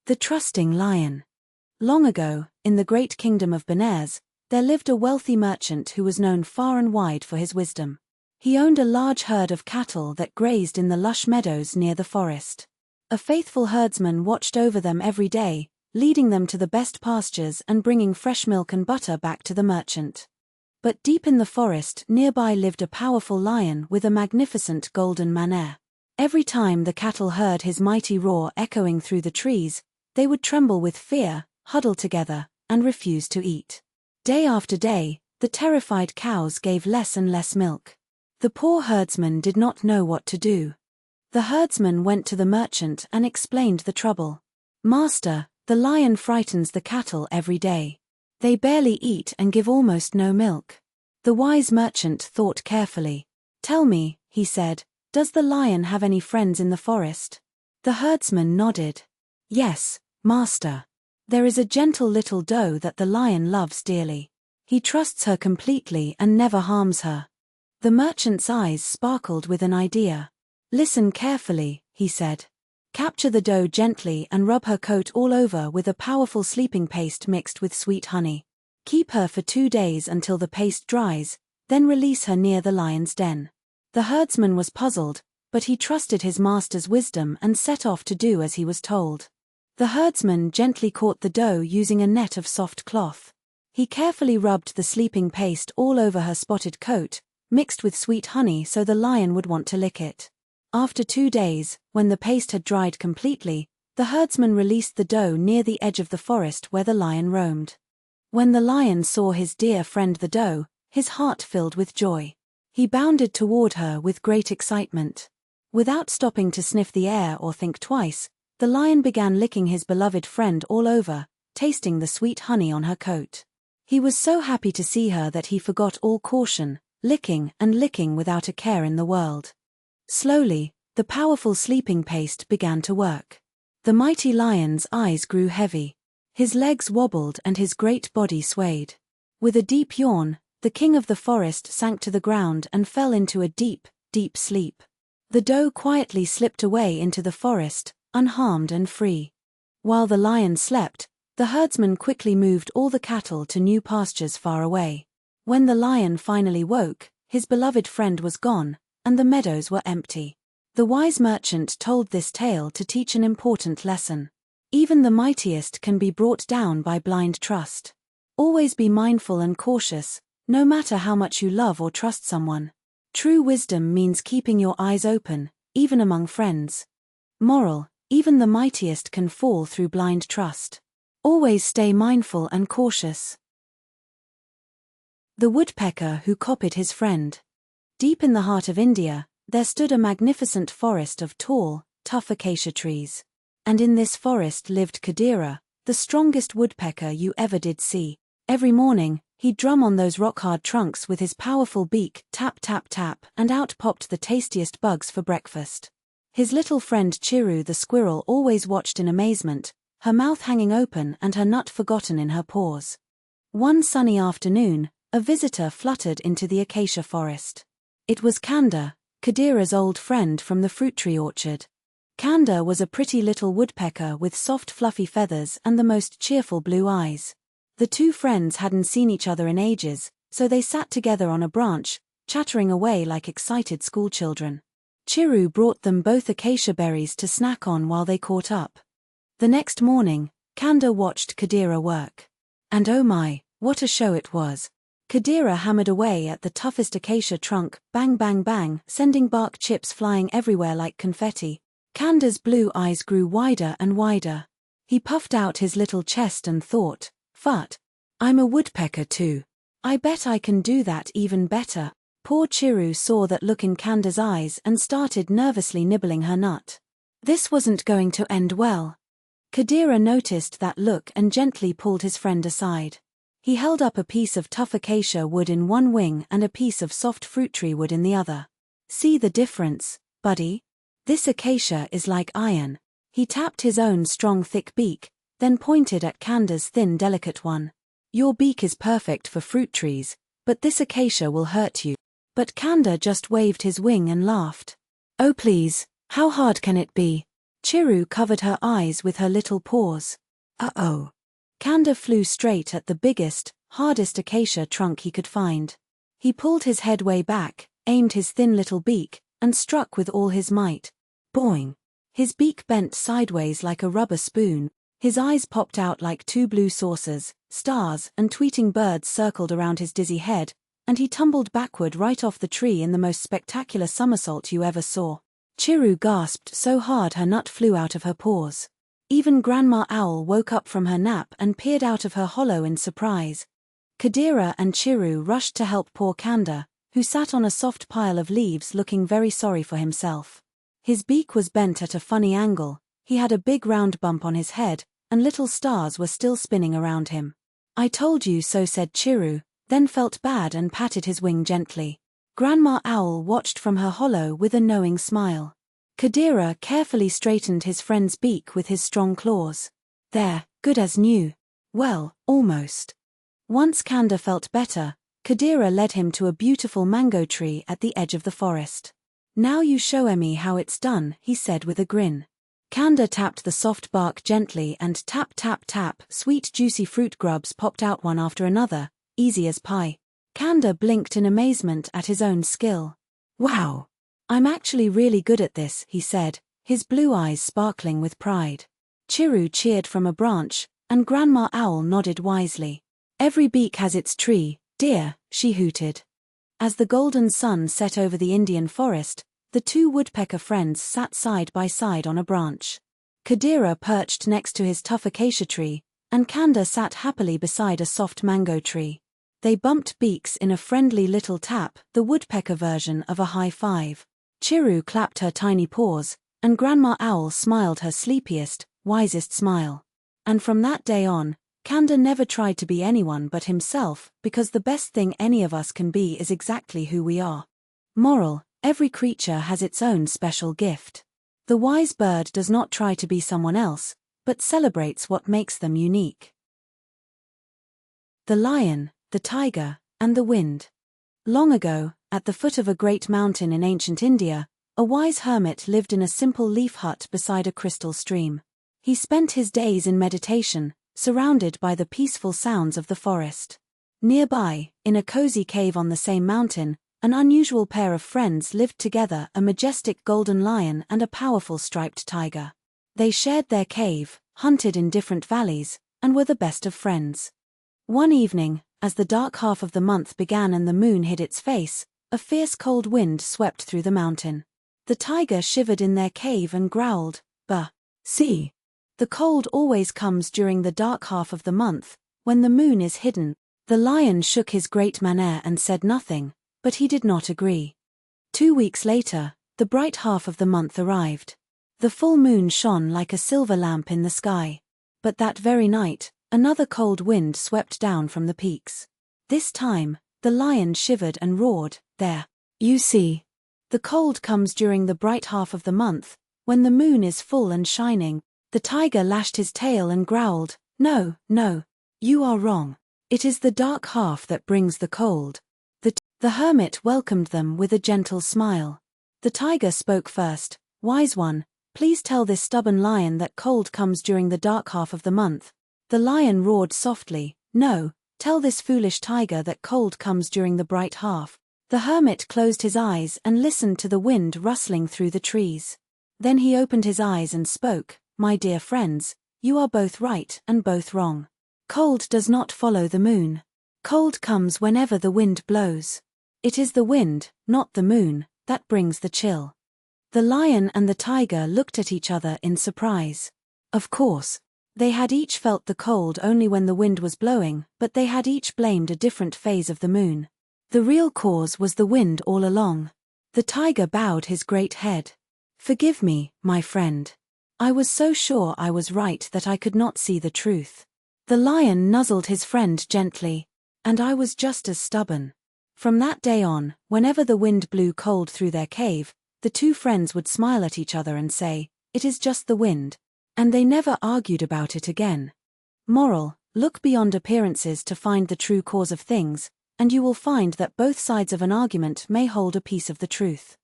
The Trusting Lion. Long ago, in the great kingdom of Benares, there lived a wealthy merchant who was known far and wide for his wisdom. He owned a large herd of cattle that grazed in the lush meadows near the forest. A faithful herdsman watched over them every day, leading them to the best pastures and bringing fresh milk and butter back to the merchant. But deep in the forest nearby lived a powerful lion with a magnificent golden mane. Every time the cattle heard his mighty roar echoing through the trees, they would tremble with fear, huddle together, and refuse to eat. Day after day, the terrified cows gave less and less milk. The poor herdsman did not know what to do. The herdsman went to the merchant and explained the trouble. "Master, the lion frightens the cattle every day. They barely eat and give almost no milk." The wise merchant thought carefully. "Tell me," he said, "does the lion have any friends in the forest?" The herdsman nodded. "Yes, master. There is a gentle little doe that the lion loves dearly. He trusts her completely and never harms her." The merchant's eyes sparkled with an idea. "Listen carefully," he said. "Capture the doe gently and rub her coat all over with a powerful sleeping paste mixed with sweet honey. Keep her for 2 days until the paste dries, then release her near the lion's den." The herdsman was puzzled, but he trusted his master's wisdom and set off to do as he was told. The herdsman gently caught the doe using a net of soft cloth. He carefully rubbed the sleeping paste all over her spotted coat, mixed with sweet honey so the lion would want to lick it. After 2 days, when the paste had dried completely, the herdsman released the doe near the edge of the forest where the lion roamed. When the lion saw his dear friend the doe, his heart filled with joy. He bounded toward her with great excitement. Without stopping to sniff the air or think twice, the lion began licking his beloved friend all over, tasting the sweet honey on her coat. He was so happy to see her that he forgot all caution, licking and licking without a care in the world. Slowly, the powerful sleeping paste began to work. The mighty lion's eyes grew heavy. His legs wobbled and his great body swayed. With a deep yawn, the king of the forest sank to the ground and fell into a deep, deep sleep. The doe quietly slipped away into the forest, unharmed and free. While the lion slept, the herdsman quickly moved all the cattle to new pastures far away. When the lion finally woke, his beloved friend was gone, and the meadows were empty. The wise merchant told this tale to teach an important lesson. Even the mightiest can be brought down by blind trust. Always be mindful and cautious, no matter how much you love or trust someone. True wisdom means keeping your eyes open, even among friends. Moral: even the mightiest can fall through blind trust. Always stay mindful and cautious. The woodpecker who copied his friend. Deep in the heart of India, there stood a magnificent forest of tall, tough acacia trees. And in this forest lived Kadira, the strongest woodpecker you ever did see. Every morning, he'd drum on those rock-hard trunks with his powerful beak, tap tap tap, and out popped the tastiest bugs for breakfast. His little friend Chiru the squirrel always watched in amazement, her mouth hanging open and her nut forgotten in her paws. One sunny afternoon, a visitor fluttered into the acacia forest. It was Kanda, Kadira's old friend from the fruit tree orchard. Kanda was a pretty little woodpecker with soft fluffy feathers and the most cheerful blue eyes. The two friends hadn't seen each other in ages, so they sat together on a branch, chattering away like excited schoolchildren. Chiru brought them both acacia berries to snack on while they caught up. The next morning, Kanda watched Kadira work. And oh my, what a show it was. Kadira hammered away at the toughest acacia trunk, bang bang bang, sending bark chips flying everywhere like confetti. Kanda's blue eyes grew wider and wider. He puffed out his little chest and thought, "Phut, I'm a woodpecker too. I bet I can do that even better." Poor Chiru saw that look in Kanda's eyes and started nervously nibbling her nut. This wasn't going to end well. Kadira noticed that look and gently pulled his friend aside. He held up a piece of tough acacia wood in one wing and a piece of soft fruit tree wood in the other. "See the difference, buddy? This acacia is like iron." He tapped his own strong thick beak, then pointed at Kanda's thin delicate one. "Your beak is perfect for fruit trees, but this acacia will hurt you." But Kanda just waved his wing and laughed. "Oh please, how hard can it be? Chiru covered her eyes with her little paws. Uh-oh. Kanda flew straight at the biggest, hardest acacia trunk he could find. He pulled his head way back, aimed his thin little beak, and struck with all his might. Boing! His beak bent sideways like a rubber spoon, his eyes popped out like two blue saucers, stars and tweeting birds circled around his dizzy head, and he tumbled backward right off the tree in the most spectacular somersault you ever saw. Chiru gasped so hard her nut flew out of her paws. Even Grandma Owl woke up from her nap and peered out of her hollow in surprise. Kadira and Chiru rushed to help poor Kanda, who sat on a soft pile of leaves looking very sorry for himself. His beak was bent at a funny angle, he had a big round bump on his head, and little stars were still spinning around him. "I told you so," said Chiru, then felt bad and patted his wing gently. Grandma Owl watched from her hollow with a knowing smile. Kadira carefully straightened his friend's beak with his strong claws. "There, good as new." "Well, almost." Once Kanda felt better, Kadira led him to a beautiful mango tree at the edge of the forest. "Now you show me how it's done," he said with a grin. Kanda tapped the soft bark gently and tap tap tap, sweet juicy fruit grubs popped out one after another, easy as pie. Kanda blinked in amazement at his own skill. "Wow! I'm actually really good at this," he said, his blue eyes sparkling with pride. Chiru cheered from a branch, and Grandma Owl nodded wisely. "Every beak has its tree, dear," she hooted. As the golden sun set over the Indian forest, the two woodpecker friends sat side by side on a branch. Kadira perched next to his tough acacia tree, and Kanda sat happily beside a soft mango tree. They bumped beaks in a friendly little tap, the woodpecker version of a high five. Chiru clapped her tiny paws, and Grandma Owl smiled her sleepiest, wisest smile. And from that day on, Kanda never tried to be anyone but himself, because the best thing any of us can be is exactly who we are. Moral: every creature has its own special gift. The wise bird does not try to be someone else, but celebrates what makes them unique. The lion, the tiger, and the wind. Long ago, at the foot of a great mountain in ancient India, a wise hermit lived in a simple leaf hut beside a crystal stream. He spent his days in meditation, surrounded by the peaceful sounds of the forest. Nearby, in a cozy cave on the same mountain, an unusual pair of friends lived together, a majestic golden lion and a powerful striped tiger. They shared their cave, hunted in different valleys, and were the best of friends. One evening, as the dark half of the month began and the moon hid its face, a fierce cold wind swept through the mountain. The tiger shivered in their cave and growled, "Bah! See! The cold always comes during the dark half of the month, when the moon is hidden." The lion shook his great manner and said nothing, but he did not agree. 2 weeks later, the bright half of the month arrived. The full moon shone like a silver lamp in the sky. But that very night, another cold wind swept down from the peaks. This time, the lion shivered and roared, "There! You see! The cold comes during the bright half of the month, when the moon is full and shining." The tiger lashed his tail and growled, "No, no, you are wrong. It is the dark half that brings the cold." The hermit welcomed them with a gentle smile. The tiger spoke first, "Wise one, please tell this stubborn lion that cold comes during the dark half of the month." The lion roared softly, "No, tell this foolish tiger that cold comes during the bright half." The hermit closed his eyes and listened to the wind rustling through the trees. Then he opened his eyes and spoke, "My dear friends, you are both right and both wrong. Cold does not follow the moon. Cold comes whenever the wind blows. It is the wind, not the moon, that brings the chill." The lion and the tiger looked at each other in surprise. Of course, they had each felt the cold only when the wind was blowing, but they had each blamed a different phase of the moon. The real cause was the wind all along. The tiger bowed his great head. "Forgive me, my friend. I was so sure I was right that I could not see the truth." The lion nuzzled his friend gently. "And I was just as stubborn." From that day on, whenever the wind blew cold through their cave, the two friends would smile at each other and say, "It is just the wind." And they never argued about it again. Moral: look beyond appearances to find the true cause of things, and you will find that both sides of an argument may hold a piece of the truth.